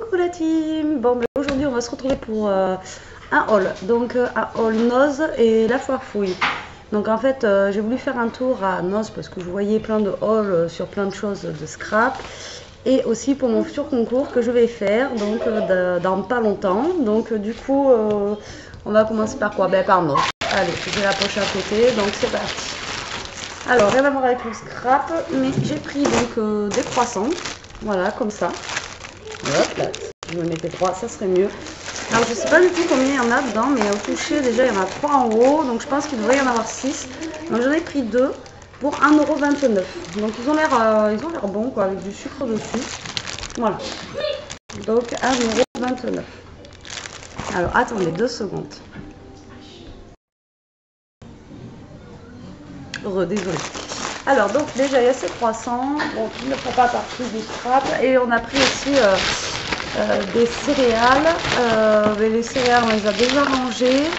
Coucou la team. Bon, ben, aujourd'hui on va se retrouver pour un haul. Donc un haul Noz et la foire fouille. Donc en fait j'ai voulu faire un tour à Noz parce que je voyais plein de hauls sur plein de choses de scrap. Et aussi pour mon futur concours que je vais faire donc dans pas longtemps. Donc du coup on va commencer par quoi? Ben par Noz. Allez, j'ai la poche à côté, donc c'est parti. Alors rien à voir avec le scrap, mais j'ai pris donc des croissants. Voilà, comme ça. Hop là, je me mettais droit, ça serait mieux. Alors je sais pas du tout combien il y en a dedans, mais au toucher déjà il y en a 3 en haut, donc je pense qu'il devrait y en avoir 6. Donc j'en ai pris 2 pour 1,29 €. Donc ils ont l'air bons quoi, avec du sucre dessus. Voilà. Donc 1,29 €. Alors attendez 2 secondes. Désolé. Alors donc déjà il y a ces croissants, bon qui ne font pas partie du scrap, et on a pris aussi des céréales, mais les céréales on les a déjà rangées.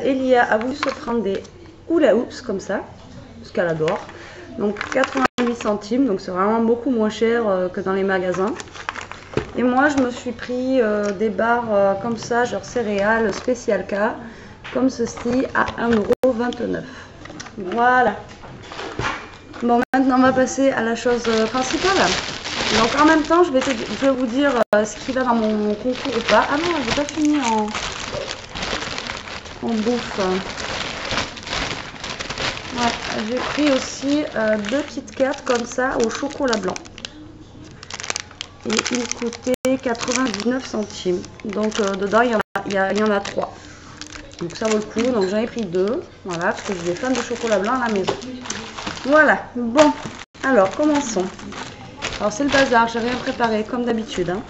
Elia a voulu se prendre des hula hoops comme ça, parce qu'elle adore, donc 88 centimes, donc c'est vraiment beaucoup moins cher que dans les magasins. Et moi je me suis pris des barres comme ça, genre céréales spécial K, comme ceci à 1,29 €. Voilà. Bon, maintenant on va passer à la chose principale. Donc en même temps, je vais vous dire ce qu'il a dans mon concours ou pas. Ah non, j'ai pas fini en bouffe. Ouais, j'ai pris aussi 2 Kit Kat comme ça au chocolat blanc. Et il coûtait 99 centimes. Donc dedans, il y en a 3. Donc ça vaut le coup, donc j'en ai pris 2, voilà, parce que je suis fan de chocolat blanc à la maison. Voilà, bon, alors commençons. Alors c'est le bazar, j'ai rien préparé comme d'habitude. Hein.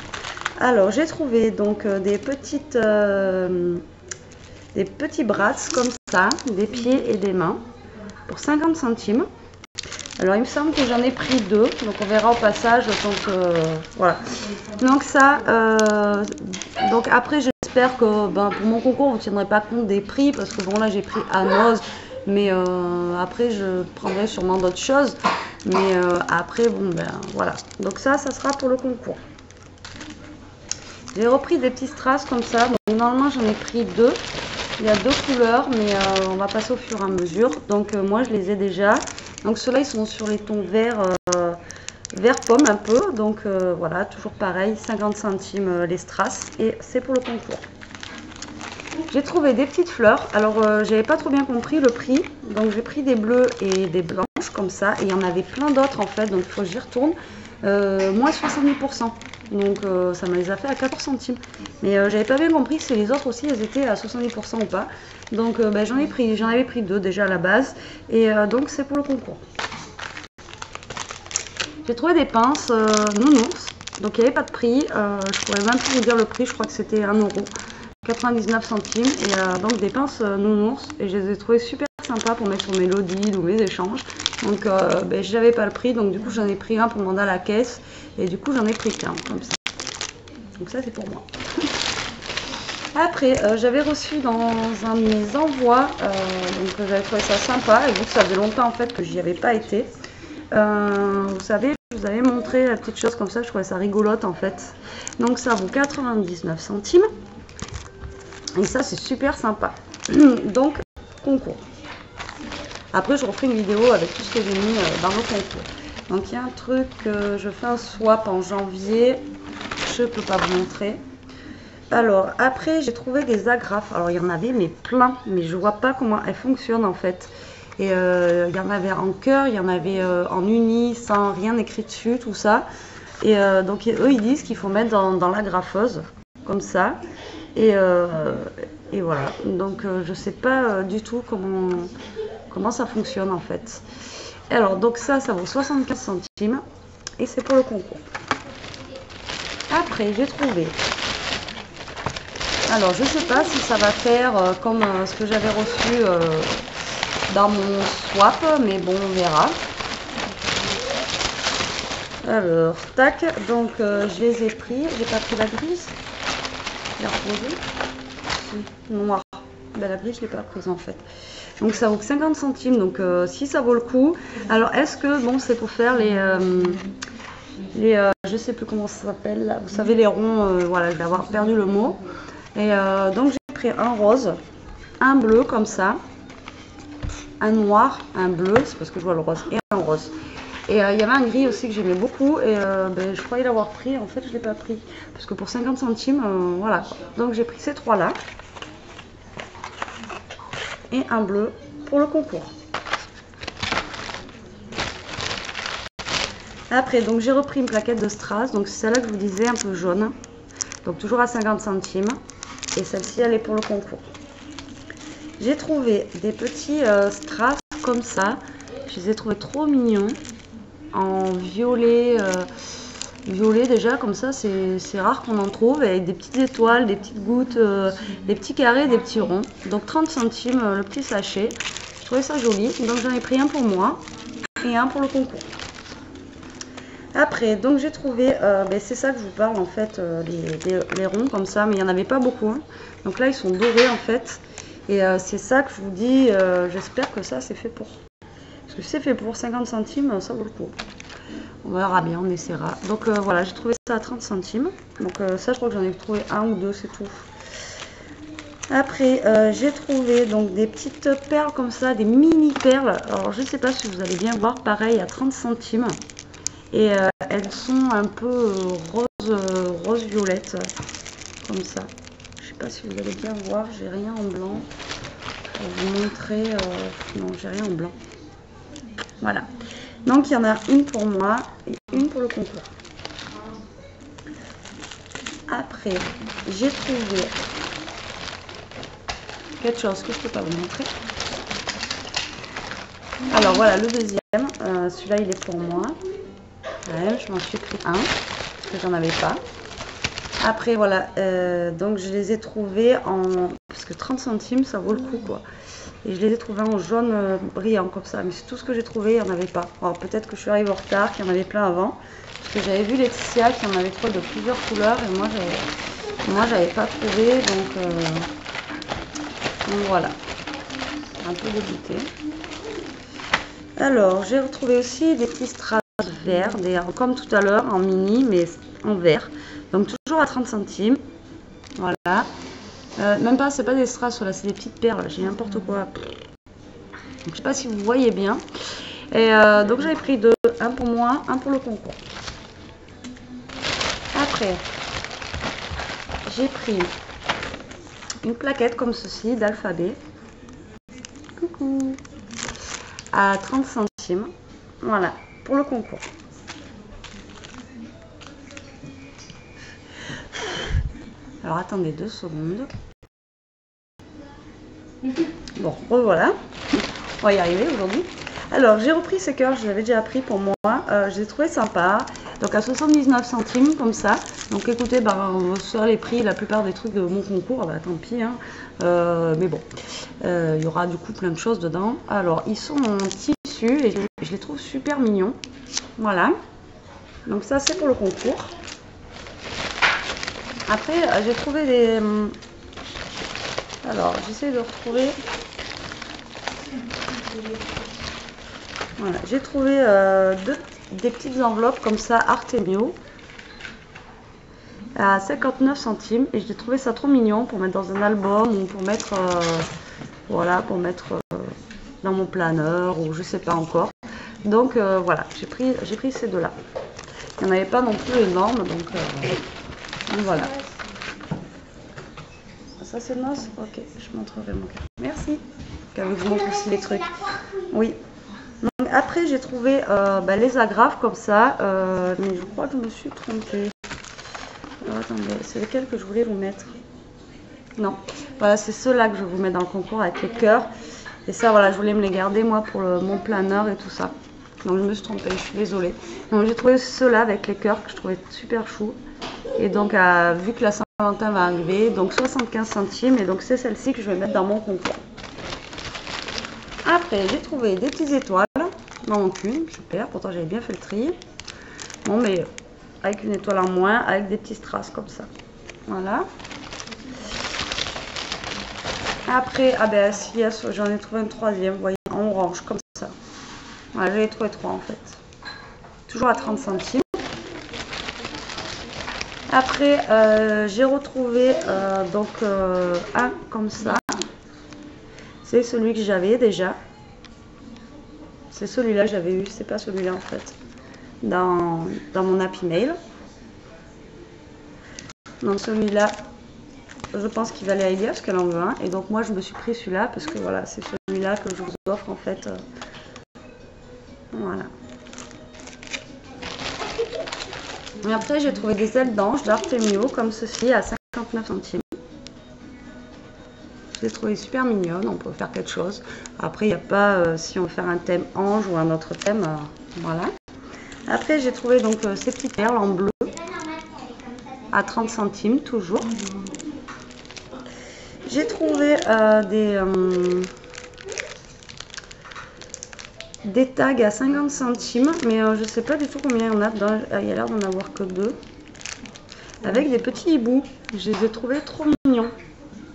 Alors j'ai trouvé donc des petits brats comme ça, des pieds et des mains, pour 50 centimes. Alors il me semble que j'en ai pris 2, donc on verra au passage quand voilà. Donc ça, donc après j'espère que pour mon concours vous ne tiendrez pas compte des prix, parce que bon là j'ai pris à Noz, mais après je prendrai sûrement d'autres choses, mais après bon voilà. Donc ça sera pour le concours. J'ai repris des petits strass comme ça, donc normalement j'en ai pris 2. Il y a 2 couleurs, mais on va passer au fur et à mesure. Donc moi je les ai déjà. Donc ceux-là, ils sont sur les tons vert pomme un peu. Donc voilà, toujours pareil, 50 centimes les strass. Et c'est pour le concours. J'ai trouvé des petites fleurs. Alors j'avais pas trop bien compris le prix. Donc j'ai pris des bleues et des blanches comme ça. Et il y en avait plein d'autres en fait. Donc il faut que j'y retourne. Moins 70%. Donc ça me les a fait à 14 centimes. Mais j'avais pas bien compris si les autres aussi elles étaient à 70% ou pas. Donc j'en avais pris 2 déjà à la base. Et donc c'est pour le concours. J'ai trouvé des pinces nounours. Donc il n'y avait pas de prix. Je pourrais même plus vous dire le prix. Je crois que c'était 1 €. 99 centimes. Et donc des pinces nounours. Et je les ai trouvées super sympas pour mettre sur mes loadings ou mes échanges. Donc j'avais pas le prix, donc du coup j'en ai pris un pour demander à la caisse, et du coup j'en ai pris qu'un comme ça. Donc ça c'est pour moi. Après j'avais reçu dans un de mes envois, donc j'avais trouvé ça sympa, et vu que ça faisait longtemps en fait que j'y avais pas été, vous savez, je vous avais montré la petite chose comme ça, je trouvais ça rigolote en fait. Donc ça vaut 99 centimes, et ça c'est super sympa. Donc concours. Après, je referai une vidéo avec tout ce que j'ai mis dans le concours. Donc, il y a un truc, je fais un swap en janvier. Je ne peux pas vous montrer. Alors, après, j'ai trouvé des agrafes. Alors, il y en avait, mais plein. Mais je ne vois pas comment elles fonctionnent, en fait. Et il y en avait en cœur, il y en avait en uni, sans rien écrit dessus, tout ça. Et donc, eux, ils disent qu'il faut mettre dans l'agrafeuse, comme ça. Et voilà. Donc, je ne sais pas du tout comment ça fonctionne en fait. Alors donc ça vaut 75 centimes et c'est pour le concours. Après j'ai trouvé, alors je sais pas si ça va faire comme ce que j'avais reçu dans mon swap, mais bon on verra. Alors tac, donc je les ai pris, j'ai pas pris la grise, j'ai reposé, noir. Ben, la grise je l'ai pas prise en fait. Donc ça vaut que 50 centimes, donc si ça vaut le coup. Alors est-ce que bon c'est pour faire je sais plus comment ça s'appelle, vous savez les ronds, voilà, je vais avoir perdu le mot. Et donc j'ai pris un rose, un bleu comme ça, un noir, un bleu, c'est parce que je vois le rose, et un rose. Et il y avait un gris aussi que j'aimais beaucoup et je croyais l'avoir pris, en fait je ne l'ai pas pris. Parce que pour 50 centimes, voilà. Donc j'ai pris ces trois-là. Et un bleu pour le concours. Après, donc j'ai repris une plaquette de strass, donc c'est celle-là que je vous disais, un peu jaune. Donc toujours à 50 centimes. Et celle-ci, elle est pour le concours. J'ai trouvé des petits strass comme ça. Je les ai trouvés trop mignons. En violet, violet déjà, comme ça, c'est rare qu'on en trouve. Avec des petites étoiles, des petites gouttes, des petits carrés, des petits ronds. Donc 30 centimes le petit sachet. Je trouvais ça joli. Donc j'en ai pris un pour moi et un pour le concours. Après, donc j'ai trouvé, c'est ça que je vous parle en fait, les ronds comme ça, mais il n'y en avait pas beaucoup. Hein. Donc là, ils sont dorés en fait. Et c'est ça que je vous dis, j'espère que ça c'est fait pour. Parce que si c'est fait pour 50 centimes, ça vaut le coup. On verra bien, on essaiera. Donc voilà, j'ai trouvé ça à 30 centimes. Donc ça, je crois que j'en ai trouvé un ou deux, c'est tout. Après, j'ai trouvé donc des petites perles comme ça, des mini perles. Alors, je ne sais pas si vous allez bien voir, pareil, à 30 centimes. Et elles sont un peu rose violette, comme ça. Je sais pas si vous allez bien voir, j'ai rien en blanc. Je vais vous montrer. Non, j'ai rien en blanc. Voilà. Donc il y en a une pour moi et une pour le concours. Après, j'ai trouvé quelque chose que je ne peux pas vous montrer. Alors voilà le deuxième. Celui-là, il est pour moi. Ouais, je m'en suis pris un, parce que j'en avais pas. Après, voilà, donc je les ai trouvés en... Parce que 30 centimes, ça vaut le coup, quoi. Et je les ai trouvés en jaune brillant, comme ça. Mais c'est tout ce que j'ai trouvé, il n'y en avait pas. Alors peut-être que je suis arrivée en retard, qu'il y en avait plein avant. Parce que j'avais vu Laetitia qui en avait trouvé de plusieurs couleurs. Et moi, j'avais pas trouvé. Donc voilà. Un peu dégoûtée. Alors, j'ai retrouvé aussi des petits strass vert, comme tout à l'heure en mini mais en vert, donc toujours à 30 centimes. Voilà, même pas, c'est pas des strass là, c'est des petites perles, j'ai n'importe quoi. Donc, je sais pas si vous voyez bien. Et donc j'avais pris deux, un pour moi, un pour le concours. Après, j'ai pris une plaquette comme ceci d'alphabet. Coucou, à 30 centimes. Voilà, pour le concours. Alors attendez 2 secondes. Bon, voilà. On va y arriver aujourd'hui. Alors j'ai repris ces cœurs, je l'avais déjà pris pour moi. Je les ai trouvés sympas. Donc à 79 centimes comme ça. Donc écoutez, sur les prix, la plupart des trucs de mon concours, tant pis. Hein. Mais bon, il y aura du coup plein de choses dedans. Alors ils sont en tissu et je les trouve super mignons. Voilà. Donc ça c'est pour le concours. Après, j'ai trouvé des... Alors, j'essaie de retrouver... Voilà, j'ai trouvé des petites enveloppes comme ça, Artemio, à 59 centimes. Et j'ai trouvé ça trop mignon pour mettre dans un album ou pour mettre, voilà, pour mettre dans mon planeur ou je sais pas encore. Donc, voilà, j'ai pris ces deux-là. Il n'y en avait pas non plus énorme, donc voilà. Ça c'est noce. Ok, je montrerai mon cœur. Merci. Je vous montre aussi les trucs. Oui. Donc, après j'ai trouvé les agrafes comme ça, mais je crois que je me suis trompée. Alors, attendez, c'est lequel que je voulais vous mettre? Non. Voilà, c'est ceux-là que je vais vous mettre dans le concours avec les cœurs. Et ça, voilà, je voulais me les garder moi pour mon planeur et tout ça. Donc je me suis trompée, je suis désolée. Donc j'ai trouvé ceux-là avec les cœurs que je trouvais super chou. Et donc vu que la Saint-Valentin va arriver, donc 75 centimes. Et donc c'est celle-ci que je vais mettre dans mon concours. Après j'ai trouvé des petites étoiles. Non, aucune, super, pourtant j'avais bien fait le tri. Bon, mais avec une étoile en moins, avec des petits strass comme ça. Voilà. Après, si, j'en ai trouvé une troisième, vous voyez, en orange, comme ça. Voilà, j'en ai trouvé trois en fait. Toujours à 30 centimes. Après, j'ai retrouvé donc un comme ça. C'est celui que j'avais déjà. C'est celui-là que j'avais eu, c'est pas celui-là en fait. Dans mon Happy Mail. Donc celui-là, je pense qu'il va aller à Elia parce qu'elle en veut un. Et donc moi je me suis pris celui-là parce que voilà, c'est celui-là que je vous offre en fait. Voilà. Et après j'ai trouvé des ailes d'ange d'Artemio comme ceci à 59 centimes. Je les trouvais super mignonnes, on peut faire quelque chose. Après il n'y a pas, si on veut faire un thème ange ou un autre thème, voilà. Après j'ai trouvé donc ces petites perles en bleu à 30 centimes toujours. J'ai trouvé des tags à 50 centimes, mais je sais pas du tout combien il y en a dedans. Il y a l'air d'en avoir que 2. Avec des petits hiboux. Je les ai trouvés trop mignons.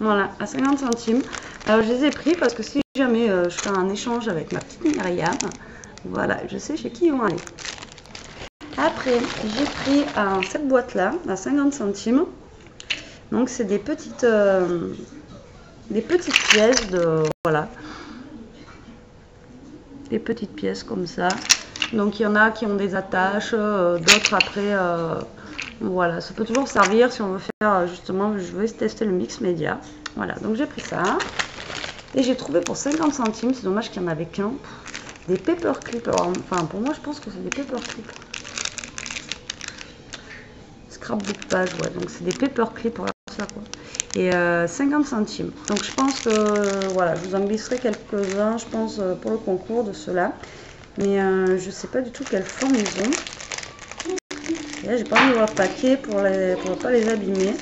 Voilà, à 50 centimes. Alors je les ai pris parce que si jamais je fais un échange avec ma petite Myriam, voilà, je sais chez qui ils vont aller. Après, j'ai pris cette boîte-là à 50 centimes. Donc c'est des petites pièces de... Voilà. Des petites pièces comme ça. Donc il y en a qui ont des attaches, d'autres après... voilà, ça peut toujours servir si on veut faire justement, je vais tester le mix média. Voilà, donc j'ai pris ça. Et j'ai trouvé pour 50 centimes, c'est dommage qu'il n'y en avait qu'un, des paperclips. Enfin, pour moi, je pense que c'est des paperclips. Scrapbook page, ouais, donc c'est des paperclips, voilà, ça quoi. Et 50 centimes. Donc je pense que, voilà, je vous en glisserai quelques-uns, je pense, pour le concours de ceux-là. Mais je sais pas du tout quelle forme ils ont. Et là, j'ai pas envie de voir le paquet pour ne pas les abîmer.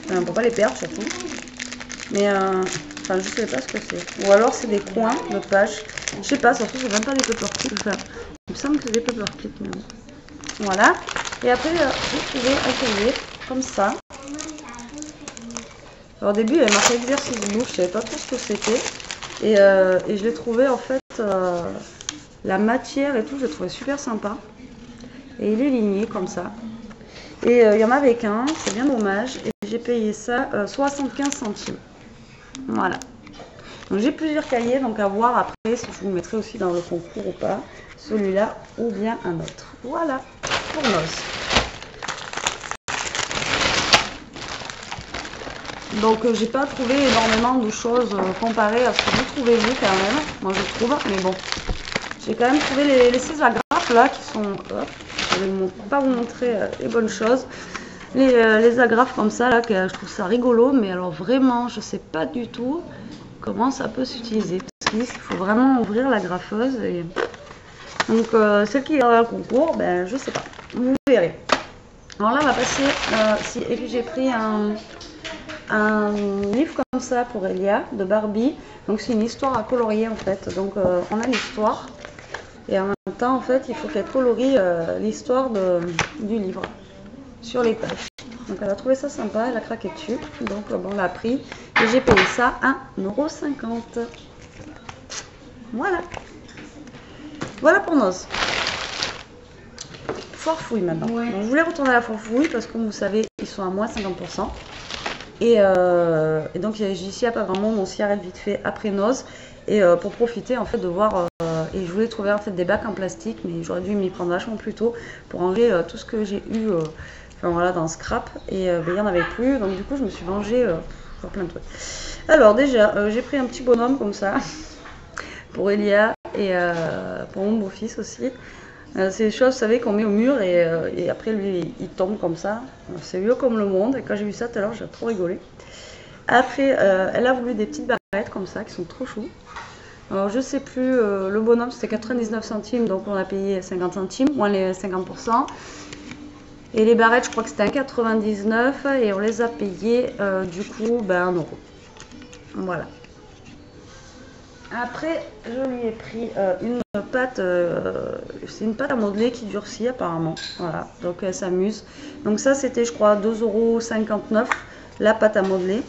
Enfin, pour pas les perdre surtout. Mais enfin, je sais pas ce que c'est. Ou alors c'est des coins de pages. Je sais pas, surtout c'est même pas des paperclips. Enfin, il me semble que c'est des paperclips. Mais bon. Voilà. Et après, j'ai trouvé un cahier comme ça. Alors, au début, il y avait marqué exercice bouffe. Je savais pas trop ce que c'était. Et je l'ai trouvé en fait, la matière et tout, je l'ai trouvé super sympa. Et il est ligné comme ça. Et il y en avait qu'un, c'est bien dommage. Et j'ai payé ça 75 centimes. Voilà. Donc j'ai plusieurs cahiers, donc à voir après si je vous mettrai aussi dans le concours ou pas. Celui-là ou bien un autre. Voilà pour Noz. Donc j'ai pas trouvé énormément de choses comparées à ce que vous trouvez vous quand même. Moi je trouve, mais bon. J'ai quand même trouvé les 6 agrafes là qui sont... Hop, je vais pas vous montrer les bonnes choses. Les agrafes comme ça là, que je trouve ça rigolo, mais alors vraiment je sais pas du tout comment ça peut s'utiliser. Parce qu'il faut vraiment ouvrir la graffeuse. Et... Donc celle qui ira au concours, ben je sais pas. Vous verrez. Alors là on va passer et puis j'ai pris un livre comme ça pour Elia de Barbie. Donc c'est une histoire à colorier en fait. Donc on a l'histoire et en même temps en fait il faut qu'elle colorie l'histoire du livre sur les pages. Donc elle a trouvé ça sympa, elle a craqué dessus. Donc bon, on l'a pris et j'ai payé ça 1,50 €. Voilà. Voilà pour Noz. Forfouille maintenant. Ouais. Donc, je voulais retourner à la Forfouille parce que comme vous savez, ils sont à moins 50%. Et donc j'y pas grand monde, on s'y arrête vite fait après Noz. Et pour profiter en fait de voir, et je voulais trouver en fait des bacs en plastique, mais j'aurais dû m'y prendre vachement plus tôt pour enlever tout ce que j'ai eu enfin, voilà, dans Scrap. Et il n'y en avait plus, donc du coup je me suis vengée pour plein de trucs. Alors déjà, j'ai pris un petit bonhomme comme ça, pour Elia et pour mon beau-fils aussi. C'est des choses, vous savez, qu'on met au mur et après lui il tombe comme ça. C'est vieux comme le monde et quand j'ai vu ça tout à l'heure j'ai trop rigolé. Après elle a voulu des petites barrettes comme ça qui sont trop chou. Alors je sais plus, le bonhomme c'était 99 centimes donc on a payé 50 centimes, moins les 50%. Et les barrettes je crois que c'était 1,99 € et on les a payées du coup 1 €. Voilà. Après, je lui ai pris une pâte, c'est une pâte à modeler qui durcit apparemment. Voilà, donc elle s'amuse. Donc ça, c'était, je crois, 2,59 € la pâte à modeler.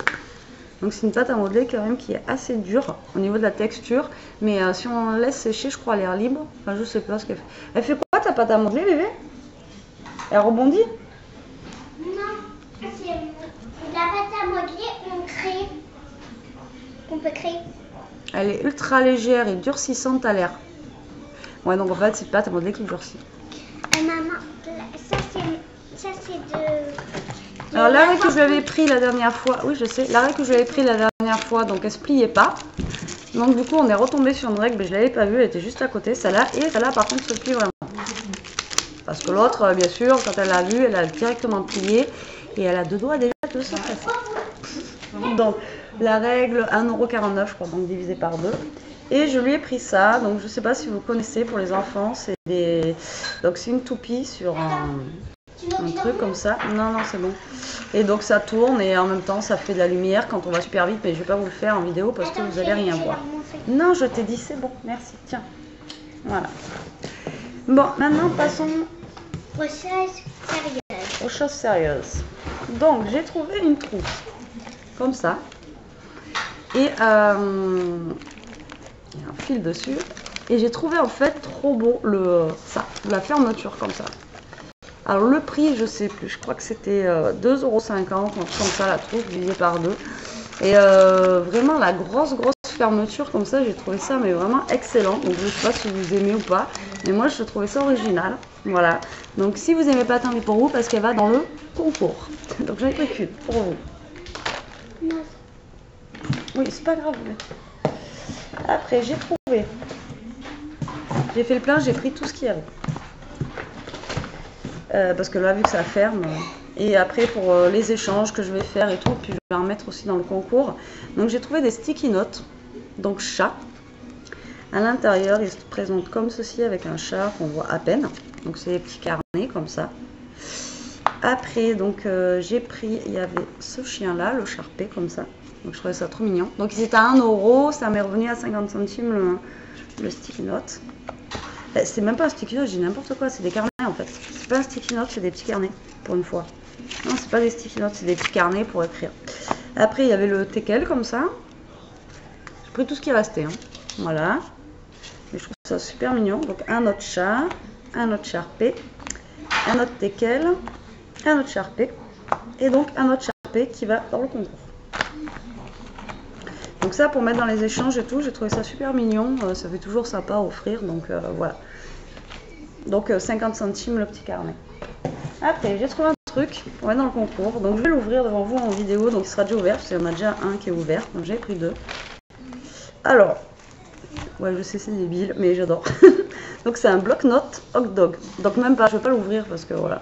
Donc c'est une pâte à modeler quand même qui est assez dure au niveau de la texture. Mais si on laisse sécher, je crois, à l'air libre. Enfin, je sais pas ce qu'elle fait. Elle fait quoi ta pâte à modeler, bébé? Elle rebondit? pâte à modeler, on peut créer. Elle est ultra légère et durcissante à l'air. Ouais, donc en fait, c'est une pâte à modeler qui durcit. Maman, ça c'est de... Alors l'arrêt que je lui avais pris la dernière fois, oui je sais, l'arrêt que je lui avais pris la dernière fois, donc elle se pliait pas. Donc du coup on est retombé sur une règle, mais je l'avais pas vue, elle était juste à côté, celle-là, et celle-là par contre se plie vraiment. Parce que l'autre, bien sûr, quand elle l'a vue, elle a directement plié, et elle a deux doigts déjà de se casser. Donc la règle 1,49 € je crois, donc divisé par 2. Et je lui ai pris ça, donc je sais pas si vous connaissez pour les enfants, c'est des... Donc c'est une toupie sur un truc comme ça. Non, c'est bon. Et donc ça tourne et en même temps ça fait de la lumière quand on va super vite, mais je vais pas vous le faire en vidéo parce que vous allez rien voir. Non, je t'ai dit c'est bon, merci, tiens. Voilà. Bon, maintenant passons aux choses sérieuses. Aux choses sérieuses. Donc j'ai trouvé une trousse, comme ça. Et il y a un fil dessus. Et j'ai trouvé en fait trop beau la fermeture comme ça. Alors le prix, je sais plus, je crois que c'était 2,50 €, comme ça la trousse divisée par 2. Et vraiment la grosse fermeture comme ça, j'ai trouvé ça mais vraiment excellent. Donc je sais pas si vous aimez ou pas, mais moi je trouvais ça original. Voilà. Donc si vous aimez pas, tant pis pour vous parce qu'elle va dans le concours. Donc j'en ai pris qu'une pour vous. Non. Oui, c'est pas grave. Après j'ai trouvé. J'ai fait le plein, j'ai pris tout ce qu'il y avait. Parce que là, vu que ça ferme, et après pour les échanges que je vais faire et tout, puis je vais en mettre aussi dans le concours. Donc j'ai trouvé des sticky notes, donc chat. À l'intérieur, il se présente comme ceci avec un chat qu'on voit à peine. Donc c'est des petits carnets comme ça. Après, donc j'ai pris, il y avait ce chien-là, le Sharpie comme ça. Donc je trouvais ça trop mignon. Donc il était à 1 €, ça m'est revenu à 50 centimes le sticky note. C'est même pas un sticky note, j'ai n'importe quoi, c'est des carnets en fait. C'est pas un sticky note, c'est des petits carnets, pour une fois. Non, c'est pas des sticky notes, c'est des petits carnets pour écrire. Après, il y avait le teckel comme ça. J'ai pris tout ce qui restait, hein. Voilà. Et je trouve ça super mignon. Donc un autre chat, un autre Sharpie, un autre teckel, un autre Sharpie, et donc un autre Sharpie qui va dans le concours. Donc ça pour mettre dans les échanges et tout, j'ai trouvé ça super mignon, ça fait toujours sympa à offrir, donc voilà. Donc 50 centimes le petit carnet. Après j'ai trouvé un truc pour mettre dans le concours, donc je vais l'ouvrir devant vous en vidéo, donc il sera déjà ouvert, parce qu'il y en a déjà un qui est ouvert, donc j'ai pris 2. Alors, ouais je sais c'est débile, mais j'adore. Donc c'est un bloc-notes hot dog, donc même pas, je vais pas l'ouvrir parce que voilà.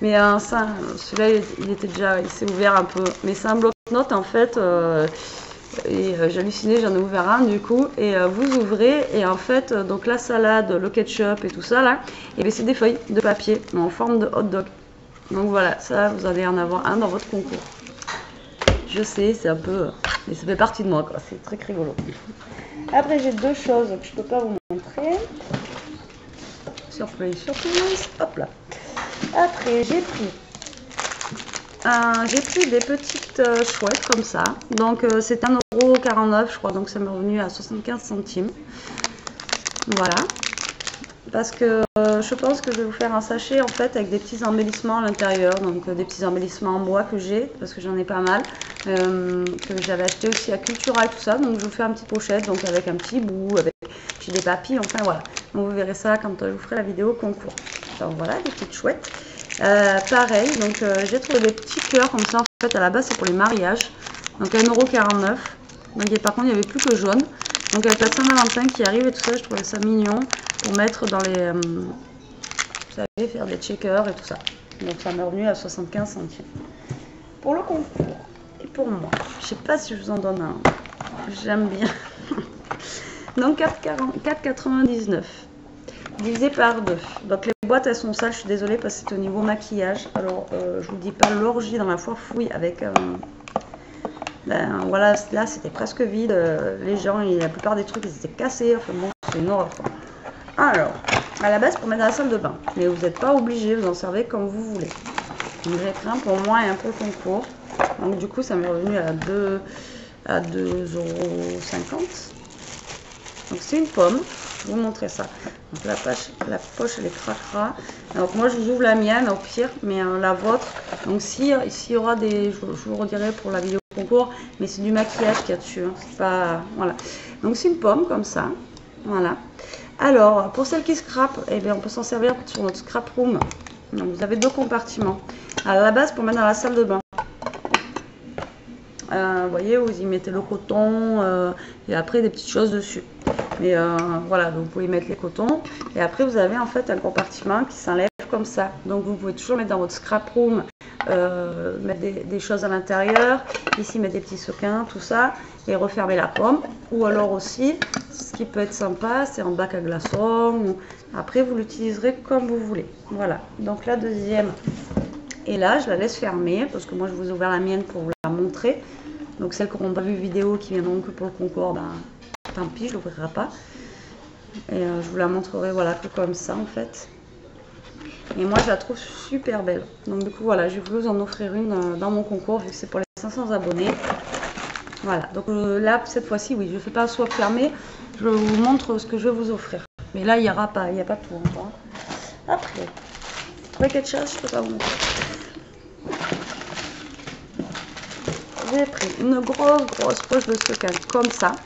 Mais celui-là il s'est ouvert un peu, mais c'est un bloc-notes en fait. Et j'ai halluciné, j'en ai ouvert un du coup, et vous ouvrez, et en fait, donc la salade, le ketchup et tout ça là, et bien c'est des feuilles de papier en forme de hot dog. Donc voilà, ça vous allez en avoir un dans votre concours. Je sais, c'est un peu, mais ça fait partie de moi quoi, c'est très rigolo. Après j'ai deux choses que je peux pas vous montrer. Surprise, hop là. Après j'ai pris des petites chouettes comme ça. Donc c'est 1,49 € je crois, donc ça m'est revenu à 75 centimes. Voilà. Parce que je pense que je vais vous faire un sachet en fait avec des petits embellissements à l'intérieur. Donc des petits embellissements en bois que j'ai, parce que j'en ai pas mal. Que j'avais acheté aussi à Cultura et tout ça. Donc je vous fais une petite pochette, donc avec un petit bout, j'ai des papilles, enfin voilà. Donc vous verrez ça quand je vous ferai la vidéo concours. Donc voilà, des petites chouettes. Pareil, donc j'ai trouvé des petits cœurs comme ça, en fait à la base c'est pour les mariages, donc 1,49 €, donc par contre il n'y avait plus que jaune, donc avec la Saint-Valentin qui arrive et tout ça, je trouvais ça mignon pour mettre dans les, vous savez, faire des checkers et tout ça, donc ça m'est revenu à 75 centimes. Pour le concours, et pour moi, je sais pas si je vous en donne un, j'aime bien, donc 4,99 € divisé par 2. Donc les boîtes elles sont sales, je suis désolée parce que c'est au niveau maquillage. Alors je vous dis pas l'orgie dans la foire fouille avec voilà, là c'était presque vide, les gens, la plupart des trucs ils étaient cassés, enfin bon c'est une horreur quoi. Alors à la base pour mettre dans la salle de bain, mais vous n'êtes pas obligé, vous en servez comme vous voulez. Donc j'ai pris un pour moi et un pour le concours, donc du coup ça m'est revenu à 2,50 €. Donc c'est une pomme. vais vous montrer ça. Donc la poche elle est cracra. Donc moi je vous ouvre la mienne au pire, mais la vôtre. Donc s'il y aura des, je vous redirai pour la vidéo concours, mais c'est du maquillage qu'il y a dessus. Hein. C'est pas, voilà. Donc c'est une pomme comme ça. Voilà. Alors pour celles qui scrapent, eh bien, on peut s'en servir sur notre scrap room. Donc vous avez 2 compartiments. À la base pour mettre dans la salle de bain. Vous voyez, vous y mettez le coton et après des petites choses dessus. Mais voilà, donc vous pouvez mettre les cotons. Et après, vous avez en fait un compartiment qui s'enlève comme ça. Donc vous pouvez toujours mettre dans votre scrap room, mettre des choses à l'intérieur. Ici, mettre des petits sequins, tout ça. Et refermer la pomme. Ou alors aussi, ce qui peut être sympa, c'est en bac à glaçons. Après, vous l'utiliserez comme vous voulez. Voilà, donc la deuxième. Et là, je la laisse fermer parce que moi, je vous ai ouvert la mienne pour vous la montrer. Donc celles qui n'auront pas vu vidéo, qui viendront que pour le concours, ben, tant pis, je ne l'ouvrirai pas. Et je vous la montrerai voilà, que comme ça en fait. Et moi je la trouve super belle. Donc du coup voilà, j'ai voulu vous en offrir une dans mon concours vu que c'est pour les 500 abonnés. Voilà, donc là cette fois-ci oui, je ne fais pas soit fermé, je vous montre ce que je vais vous offrir. Mais là il n'y a pas tout encore. Après, trouver quelque chose, je ne peux pas vous montrer. J'ai pris une grosse poche de sequins comme ça.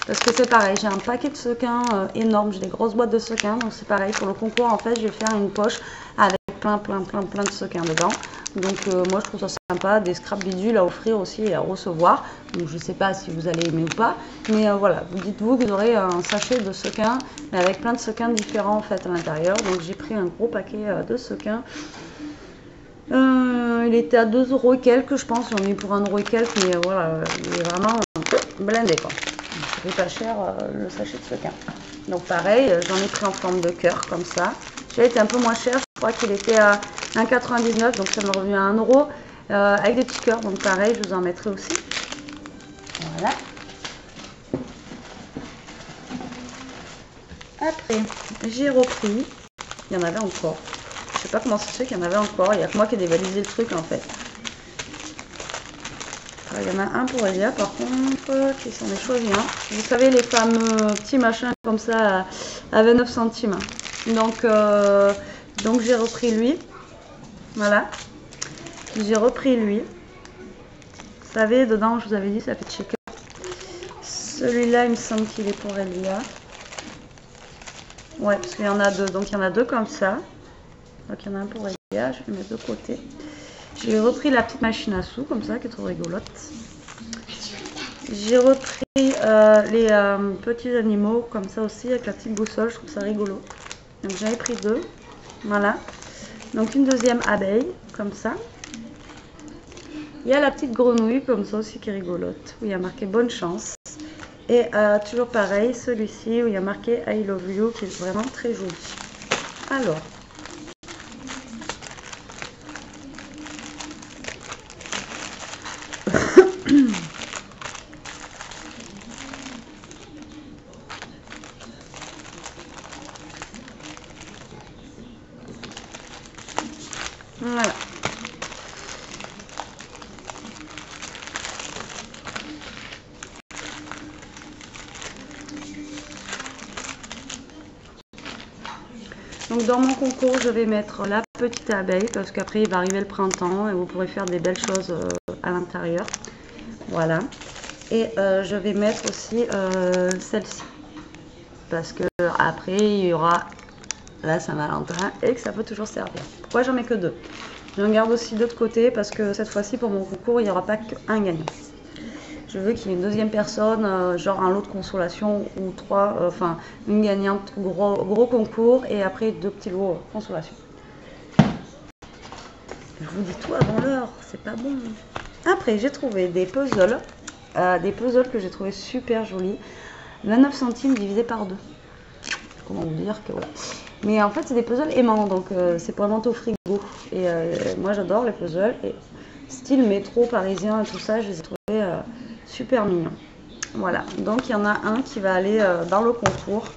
Parce que c'est pareil, j'ai un paquet de sequins énorme, j'ai des grosses boîtes de sequins. Donc c'est pareil, pour le concours en fait, je vais faire une poche avec plein de sequins dedans. Donc moi je trouve ça sympa, des scrap bidules à offrir aussi et à recevoir. Donc je ne sais pas si vous allez aimer ou pas. Mais voilà, vous dites-vous que vous aurez un sachet de sequins, mais avec plein de sequins différents en fait à l'intérieur. Donc j'ai pris un gros paquet de sequins. Il était à 2 € et quelques, je pense. J'en ai eu pour 1 € et quelques, mais voilà, il est vraiment blindé quoi. C'est pas cher le sachet de sequins. Donc pareil, j'en ai pris en forme de cœur comme ça. J'ai été un peu moins cher, je crois qu'il était à 1,99 €, donc ça me revient à 1 € avec des petits cœurs. Donc pareil, je vous en mettrai aussi. Voilà. Après, j'ai repris. Il y en avait encore. Je sais pas comment ça se fait qu'il y en avait encore. Il n'y a que moi qui ai dévalisé le truc en fait. Il y en a un pour Elia par contre, qui s'en est choisi un. Vous savez les fameux petits machins comme ça à 29 centimes. Donc j'ai repris lui. Voilà. J'ai repris lui. Vous savez, dedans, je vous avais dit, ça fait checker. Celui-là, il me semble qu'il est pour Elia. Ouais, parce qu'il y en a 2. Donc il y en a 2 comme ça. Donc il y en a un pour Elia. Je vais le mettre de côté. J'ai repris la petite machine à sous, comme ça, qui est trop rigolote. J'ai repris les petits animaux, comme ça aussi, avec la petite boussole, je trouve ça rigolo. Donc j'en ai pris 2. Voilà. Donc une deuxième abeille, comme ça. Il y a la petite grenouille, comme ça aussi, qui est rigolote, où il y a marqué bonne chance. Et toujours pareil, celui-ci, où il y a marqué I love you, qui est vraiment très joli. Alors. Voilà. Donc dans mon concours, je vais mettre la petite abeille parce qu'après il va arriver le printemps et vous pourrez faire des belles choses à l'intérieur. Voilà. Et je vais mettre aussi celle-ci parce que après il y aura la Saint-Valentin et que ça peut toujours servir. Pourquoi j'en mets que 2? J'en garde aussi 2 de côté parce que cette fois-ci pour mon concours il n'y aura pas qu'un gagnant. Je veux qu'il y ait une deuxième personne, genre un lot de consolation ou 3, enfin une gagnante gros concours et après 2 petits lots consolation. Je vous dis tout avant l'heure, c'est pas bon. Après j'ai trouvé des puzzles que j'ai trouvé super jolis. 29 centimes divisé par 2. Comment vous dire que ouais. Mais en fait c'est des puzzles aimants, donc c'est pour inventer au frigo. Et moi j'adore les puzzles et style métro parisien et tout ça, je les ai trouvés super mignon. Voilà, donc il y en a un qui va aller dans le concours.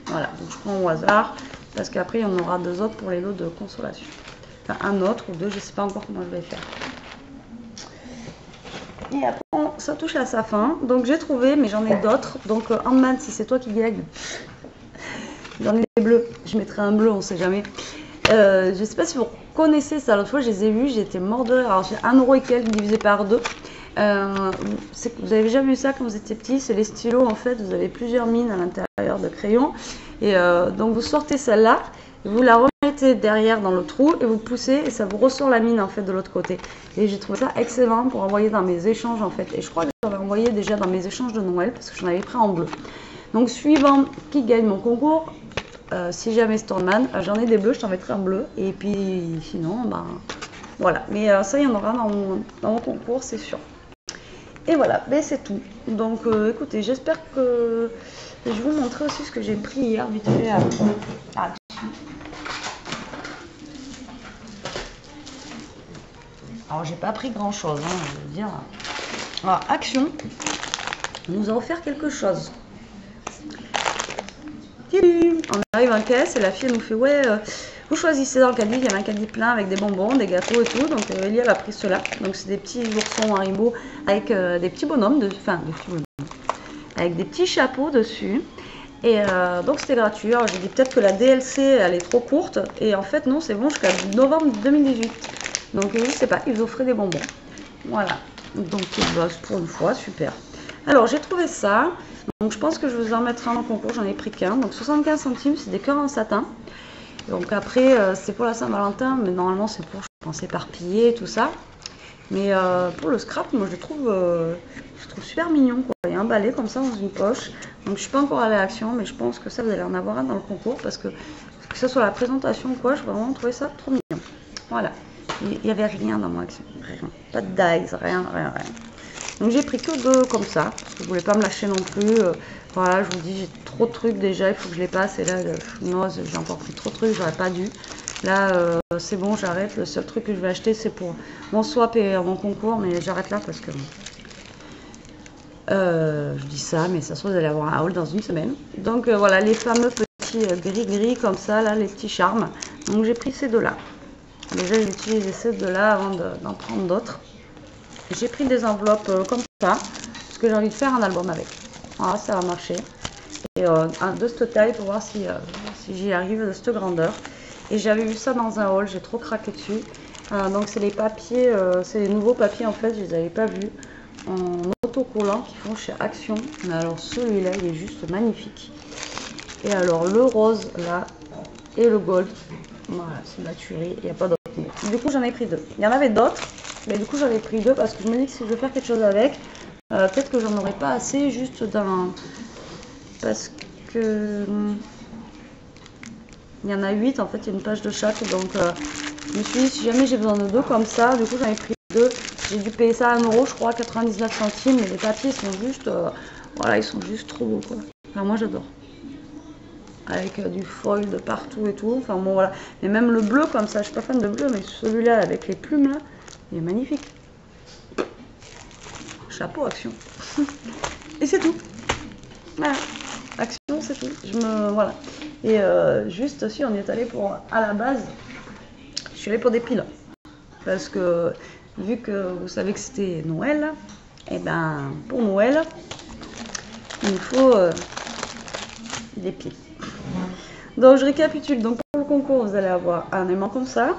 Voilà, donc je prends au hasard parce qu'après il y en aura 2 autres pour les lots de consolation. Enfin un autre ou 2, je sais pas encore comment je vais faire. Et après ça touche à sa fin. Donc j'ai trouvé, mais j'en ai d'autres. Donc Ant-Man, si c'est toi qui gagne, J'en ai des bleus. Je mettrai un bleu, on sait jamais. Je sais pas si vous connaissez ça. L'autre fois, je les ai vus. J'étais mort de rire. Alors, j'ai 1 € et quelques divisé par 2. Vous avez déjà vu ça quand vous étiez petit? C'est les stylos, en fait. Vous avez plusieurs mines à l'intérieur de crayons. Et donc, vous sortez celle-là. Vous la remettez derrière dans le trou et vous poussez et ça vous ressort la mine en fait de l'autre côté. Et j'ai trouvé ça excellent pour envoyer dans mes échanges en fait. Et je crois que j'avais envoyé déjà dans mes échanges de Noël parce que j'en avais pris en bleu. Donc suivant qui gagne mon concours, si jamais Stormman, j'en ai des bleus, je t'en mettrai un bleu. Et puis sinon, ben voilà. Mais ça, il y en aura dans mon concours, c'est sûr. Et voilà, ben, c'est tout. Donc écoutez, j'espère que... je vais vous montrer aussi ce que j'ai pris hier vite fait. Alors j'ai pas pris grand chose, hein, je veux dire. Alors Action nous a offert quelque chose. On arrive en caisse et la fille elle nous fait ouais, vous choisissez dans le caddie, il y avait un caddie plein avec des bonbons, des gâteaux et tout. Donc Elie elle a pris cela. Donc c'est des petits oursons Haribo avec des petits bonhommes, avec des petits chapeaux dessus. Et donc c'était gratuit. Alors j'ai dit peut-être que la DLC elle est trop courte. Et en fait non, c'est bon jusqu'à novembre 2018. Donc je sais pas, ils offraient des bonbons. Voilà. Donc pour une fois, super. Alors j'ai trouvé ça. Donc je pense que je vous en mettrai en concours. J'en ai pris qu'un. Donc 75 centimes, c'est des cœurs en satin. Donc après, c'est pour la Saint-Valentin. Mais normalement c'est pour, je pense, éparpiller tout ça. Mais pour le scrap, moi je trouve super mignon, quoi. Il y a un balai comme ça dans une poche. Donc je suis pas encore allée à Action, mais je pense que ça vous allez en avoir un dans le concours parce que ce soit la présentation ou quoi, je vraiment trouvé ça trop mignon. Voilà. Il n'y avait rien dans mon Action, rien. Pas de dies, rien. Donc j'ai pris que 2 comme ça, parce que je voulais pas me lâcher non plus. Voilà, je vous dis, j'ai trop de trucs déjà, il faut que je les passe. Et là, j'ai encore pris trop de trucs, j'aurais pas dû. Là, c'est bon, j'arrête. Le seul truc que je vais acheter, c'est pour mon swap et mon concours, mais j'arrête là parce que... je dis ça, mais ça se trouve, vous allez avoir un haul dans une semaine. Donc voilà, les fameux petits gris-gris comme ça, là, les petits charmes. Donc j'ai pris ces 2-là. Déjà, j'ai utilisé ces 2-là avant d'en prendre d'autres. J'ai pris des enveloppes comme ça, parce que j'ai envie de faire un album avec. Voilà, ça va marcher. Et de cette taille pour voir si j'y arrive, de cette grandeur. Et j'avais vu ça dans un haul, j'ai trop craqué dessus. Donc c'est les papiers, c'est les nouveaux papiers en fait, je les avais pas vus. En autocollant qu'ils font chez Action. Mais alors celui-là, il est juste magnifique. Et alors le rose là, et le gold. Voilà, c'est ma tuerie, il n'y a pas d'autre. Du coup, j'en ai pris 2. Il y en avait d'autres, mais du coup, j'en ai pris 2 parce que je me dis que si je veux faire quelque chose avec, peut-être que j'en aurais pas assez juste d'un. Parce que. Il y en a 8, en fait, il y a une page de chaque. Donc, je me suis dit, si jamais j'ai besoin de 2 comme ça, du coup, j'en ai pris 2. J'ai dû payer ça à 1 €, je crois, 99 centimes. Mais les papiers sont juste. Voilà, ils sont juste trop beaux, quoi. Enfin, moi, j'adore. Avec du foil de partout et tout. Enfin bon voilà. Mais même le bleu comme ça, je suis pas fan de bleu, mais celui-là avec les plumes là, il est magnifique. Chapeau Action. Et c'est tout. Voilà. Action, c'est tout. Voilà. Et juste aussi, on est allé pour, à la base, je suis allée pour des piles. Parce que vu que vous savez que c'était Noël, et ben pour Noël, il nous faut des piles. Donc je récapitule, donc pour le concours vous allez avoir un aimant comme ça,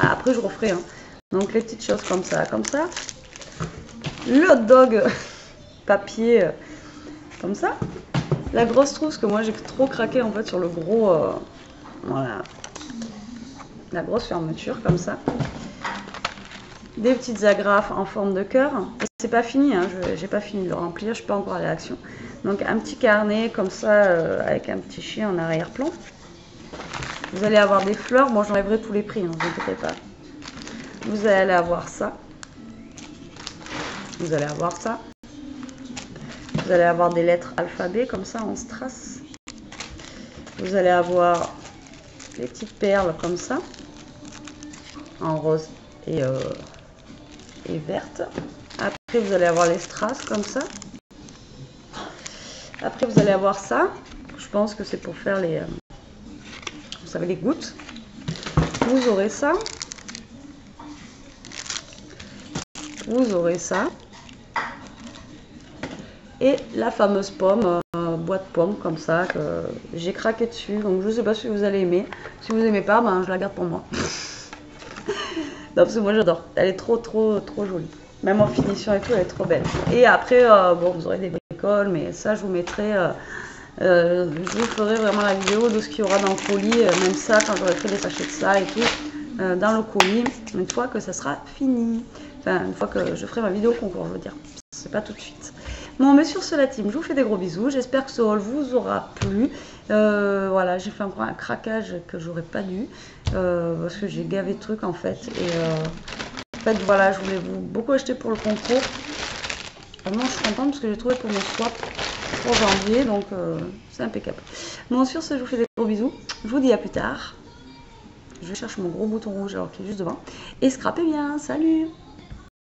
après je referai, hein. Donc les petites choses comme ça, le hot dog papier comme ça, la grosse trousse que moi j'ai trop craqué en fait sur le gros, voilà, la grosse fermeture comme ça, des petites agrafes en forme de cœur, et c'est pas fini, hein, j'ai pas fini de le remplir, je suis pas encore à l'action. Donc un petit carnet comme ça avec un petit chien en arrière-plan. Vous allez avoir des fleurs. Moi j'enlèverai tous les prix, ne vous inquiétez pas. Vous allez avoir ça. Vous allez avoir ça. Vous allez avoir des lettres alphabet comme ça en strass. Vous allez avoir les petites perles comme ça en rose et verte. Après vous allez avoir les strass comme ça. Après, vous allez avoir ça. Je pense que c'est pour faire les, vous savez, les gouttes. Vous aurez ça. Vous aurez ça. Et la fameuse pomme boîte pomme comme ça, que j'ai craqué dessus. Donc je sais pas si vous allez aimer. Si vous aimez pas, ben je la garde pour moi. Non, parce que moi j'adore. Elle est trop jolie. Même en finition et tout, elle est trop belle. Et après, bon, vous aurez des bricoles, mais ça je vous mettrai... je vous ferai vraiment la vidéo de ce qu'il y aura dans le colis, même ça quand j'aurai fait des sachets de ça et tout, dans le colis, une fois que ça sera fini. Enfin, une fois que je ferai ma vidéo concours, je veux dire. C'est pas tout de suite. Bon, mais sur ce, la team, je vous fais des gros bisous. J'espère que ce haul vous aura plu. Voilà, j'ai fait encore un craquage que j'aurais pas dû, parce que j'ai gavé de trucs en fait. Et en fait, voilà, je voulais beaucoup acheter pour le concours. Vraiment, je suis contente parce que j'ai trouvé pour mon swap pour janvier, donc c'est impeccable. Bon, sur ce, je vous fais des gros bisous. Je vous dis à plus tard. Je cherche mon gros bouton rouge alors qu'il est juste devant. Et scrapez bien, salut!